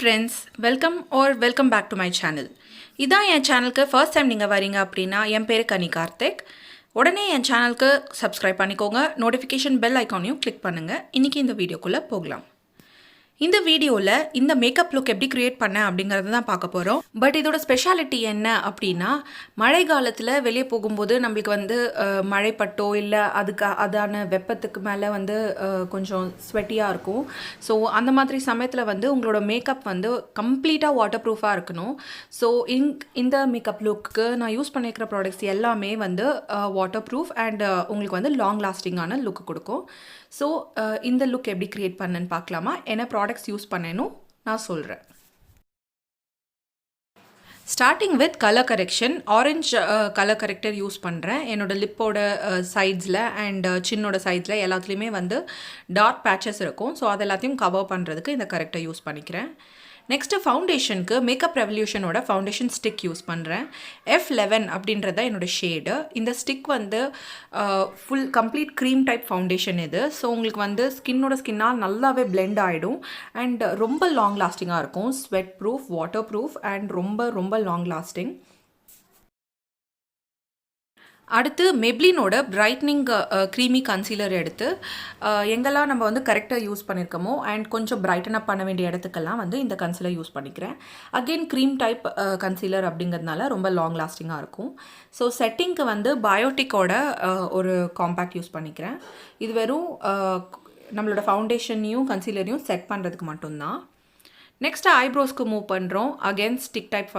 friends, welcome back to my channel. இதான் என் சேனலுக்கு first time நீங்கள் வரீங்க அப்படின்னா என் பேர் கனி கார்த்திக். உடனே என் சேனலுக்கு சப்ஸ்கிரைப் பண்ணிக்கோங்க, நோட்டிஃபிகேஷன் பெல் ஐக்கானையும் கிளிக் பண்ணுங்கள். இன்றைக்கி இந்த வீடியோக்குள்ளே போகலாம். இந்த வீடியோவில் இந்த மேக்கப் லுக் எப்படி க்ரியேட் பண்ணேன் அப்படிங்கிறது தான் பார்க்க போகிறோம். பட் இதோட ஸ்பெஷாலிட்டி என்ன அப்படின்னா, மழை காலத்தில் வெளியே போகும்போது நம்மளுக்கு வந்து மழைப்பட்டோ இல்லை அதான வெப்பத்துக்கு மேலே வந்து கொஞ்சம் ஸ்வெட்டியாக இருக்கும். ஸோ அந்த மாதிரி சமயத்தில் வந்து உங்களோட மேக்கப் வந்து கம்ப்ளீட்டாக வாட்டர் ப்ரூஃபாக இருக்கணும். ஸோ இந்த மேக்கப் லுக்கு நான் யூஸ் பண்ணியிருக்கிற ப்ராடக்ட்ஸ் எல்லாமே வந்து வாட்டர் ப்ரூஃப் அண்ட் உங்களுக்கு வந்து லாங் லாஸ்டிங்கான லுக்கு கொடுக்கும். ஸோ இந்த லுக் எப்படி க்ரியேட் பண்ணேன்னு பார்க்கலாமா? என்ன ப்ராடக்ட்ஸ் யூஸ் பண்ணேனும் நான் சொல்கிறேன். Starting with colour correction. Orange colour character use பண்ணுறேன். என்னோடய லிப்போட சைட்ஸில் அண்ட் சின்னோட சைட்ஸில் எல்லாத்துலேயுமே வந்து டார்க் பேச்சஸ் இருக்கும். ஸோ அது எல்லாத்தையும் கவர் பண்ணுறதுக்கு இந்த கரெக்டர் யூஸ் பண்ணிக்கிறேன். நெக்ஸ்ட்டு ஃபவுண்டேஷனுக்கு மேக்கப் ரெவல்யூஷனோட ஃபவுண்டேஷன் ஸ்டிக் யூஸ் பண்ணுறேன். F11 அப்படின்றத என்னோடய ஷேடு. இந்த ஸ்டிக் வந்து full complete cream type foundation இது. ஸோ உங்களுக்கு வந்து ஸ்கின்னால் நல்லாவே பிளெண்ட் ஆகிடும் அண்ட் ரொம்ப லாங் லாஸ்டிங்காக இருக்கும். Sweat proof, water proof and ரொம்ப லாங் லாஸ்டிங். அடுத்து மெப்ளினோட பிரைட்னிங் க்ரீமி கன்சீலர் எடுத்து எங்கெல்லாம் நம்ம வந்து கரெக்டாக யூஸ் பண்ணியிருக்கோமோ அண்ட் கொஞ்சம் பிரைட்டன் அப் பண்ண வேண்டிய இடத்துக்கெல்லாம் வந்து இந்த கன்சீலர் யூஸ் பண்ணிக்கிறேன். அகெயின் க்ரீம் டைப் கன்சீலர் அப்படிங்கிறதுனால ரொம்ப லாங் லாஸ்டிங்காக இருக்கும். ஸோ செட்டிங்க்கு வந்து பயோட்டிக்கோட ஒரு காம்பேக்ட் யூஸ் பண்ணிக்கிறேன். இது வெறும் நம்மளோட ஃபவுண்டேஷனையும் கன்சீலரையும் செட் பண்ணுறதுக்கு மட்டும்தான். நெக்ஸ்ட்டு ஐப்ரோஸ்க்கு மூவ் பண்ணுறோம். Again stick type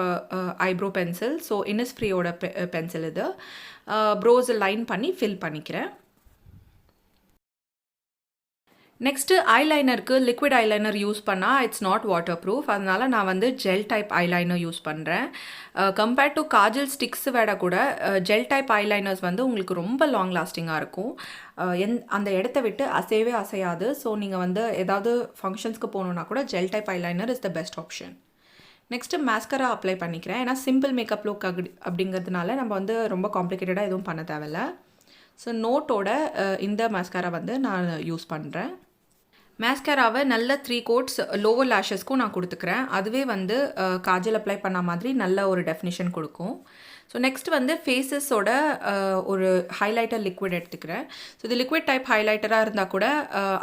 eyebrow pencil. So இனிஸ்ஃப்ரீயோட பென்சில் இது. ப்ரோஸை லைன் பண்ணி ஃபில் பண்ணிக்கிறேன். நெக்ஸ்ட்டு ஐலைனருக்கு லிக்விட் ஐலைனர் யூஸ் பண்ணால் இட்ஸ் நாட் வாட்டர் ப்ரூஃப். அதனால் நான் வந்து ஜெல் டைப் ஐலைனர் யூஸ் பண்ணுறேன். கம்பேர்ட் டு காஜல் ஸ்டிக்ஸ் விட கூட ஜெல் டைப் ஐலைனர்ஸ் வந்து உங்களுக்கு ரொம்ப லாங் லாஸ்டிங்காக இருக்கும். அந்த இடத்த விட்டு அசையவே அசையாது. ஸோ நீங்கள் வந்து ஏதாவது ஃபங்க்ஷன்ஸ்க்கு போகணுன்னா கூட gel type eyeliner is the best option. Next mascara apply பண்ணிக்கிறேன். ஏன்னா சிம்பிள் மேக்கப் லுக் அப்படிங்கிறதுனால நம்ம வந்து ரொம்ப காம்ப்ளிகேட்டடாக எதுவும் பண்ண தேவையில்ல. ஸோ நோட்டோட இந்த மாஸ்கரா வந்து நான் யூஸ் பண்ணுறேன். மாஸ்கராவை நல்ல 3 கோட்ஸ் லோவர் லேஷஸ்க்கும் நான் கொடுத்துக்கிறேன். அதுவே வந்து காஜல் அப்ளை பண்ண மாதிரி நல்ல ஒரு டெஃபினிஷன் கொடுக்கும். ஸோ நெக்ஸ்ட் வந்து ஃபேஸஸோட ஒரு ஹைலைட்டர் லிக்விட் எடுத்துக்கிறேன். ஸோ இது லிக்விட் டைப் ஹைலைட்டராக இருந்தால் கூட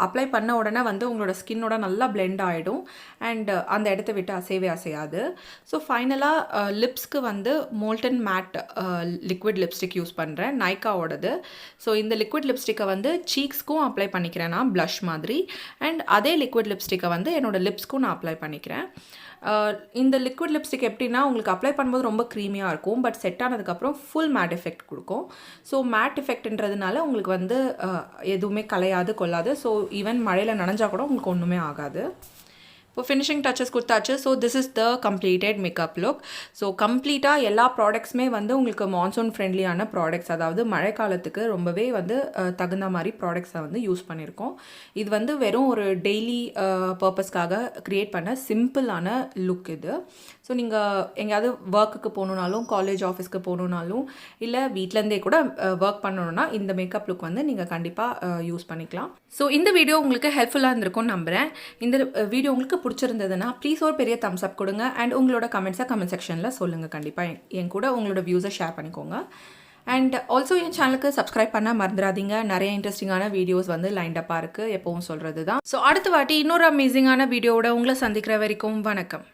அப்ளை பண்ண உடனே வந்து உங்களோட ஸ்கின்னோட நல்லா பிளெண்ட் ஆகிடும் அண்ட் அந்த இடத்த விட்டு அசையவே அசையாது. ஸோ ஃபைனலாக லிப்ஸ்க்கு வந்து molten mat liquid lipstick use பண்ணுறேன், நைக்காவோடது. ஸோ இந்த லிக்விட் லிப்ஸ்டிக்கை வந்து சீக்ஸ்க்கும் அப்ளை பண்ணிக்கிறேன் நான், ப்ளஷ் மாதிரி. அண்ட் அதே லிக்விட் லிப்ஸ்டிக்கை வந்து என்னோடய லிப்ஸ்க்கும் நான் அப்ளை பண்ணிக்கிறேன். இந்த லிக்விட் லிப்ஸ்டிக் எப்படின்னா உங்களுக்கு அப்ளை பண்ணும்போது ரொம்ப க்ரீமியாக இருக்கும், பட் செட் ஆனதுக்கப்புறம் ஃபுல் மேட் எஃபெக்ட் கொடுக்கும். ஸோ மேட் எஃபெக்ட்ன்றதுனால உங்களுக்கு வந்து எதுவுமே கலையாது, கொள்ளாது. ஸோ ஈவன் மழையில் நனைஞ்சால் கூட உங்களுக்கு ஒன்றுமே ஆகாது. இப்போ ஃபினிஷிங் டச்சஸ் கொடுத்தாச்சு. So this is the completed makeup look. So கம்ப்ளீட்டாக எல்லா ப்ராடக்ட்ஸுமே வந்து உங்களுக்கு மான்சூன் ஃப்ரெண்ட்லியான ப்ராடக்ட்ஸ், அதாவது மழை காலத்துக்கு ரொம்பவே வந்து தகுந்த மாதிரி ப்ராடக்ட்ஸை வந்து யூஸ் பண்ணியிருக்கோம். இது வந்து வெறும் ஒரு டெய்லி பர்பஸ்க்காக க்ரியேட் பண்ண சிம்பிளான லுக் இது. ஸோ நீங்கள் எங்கேயாவது ஒர்க்குக்கு போகணுன்னாலும், காலேஜ் ஆஃபீஸ்க்கு போகணுன்னாலும், இல்லை வீட்டிலேருந்தே கூட ஒர்க் பண்ணணுன்னா இந்த மேக்கப் லுக் வந்து நீங்கள் கண்டிப்பாக யூஸ் பண்ணிக்கலாம். ஸோ இந்த வீடியோ உங்களுக்கு ஹெல்ப்ஃபுல்லாக இருந்திருக்கும்னு நம்புகிறேன். இந்த வீடியோ உங்களுக்கு பிடிச்சிருந்ததுன்னா ப்ளீஸ் ஒரு பெரிய தம்ஸ் அப் கொடுங்க அண்ட் உங்களோட கமெண்ட்ஸை கமெண்ட் செக்ஷனில் சொல்லுங்கள். கண்டிப்பாக என் கூட உங்களோட வியூஸை ஷேர் பண்ணிக்கோங்க. அண்ட் ஆல்சோ என் சேனலுக்கு சப்ஸ்கிரைப் பண்ண மறந்துடாதீங்க. நிறைய இன்ட்ரெஸ்டிங்கான வீடியோஸ் வந்து லைன்டப்பாக இருக்குது, எப்பவும் சொல்கிறது தான். ஸோ அடுத்த வாட்டி இன்னொரு அமேசிங்கான வீடியோவோட உங்களை சந்திக்கிற வரைக்கும் வணக்கம்.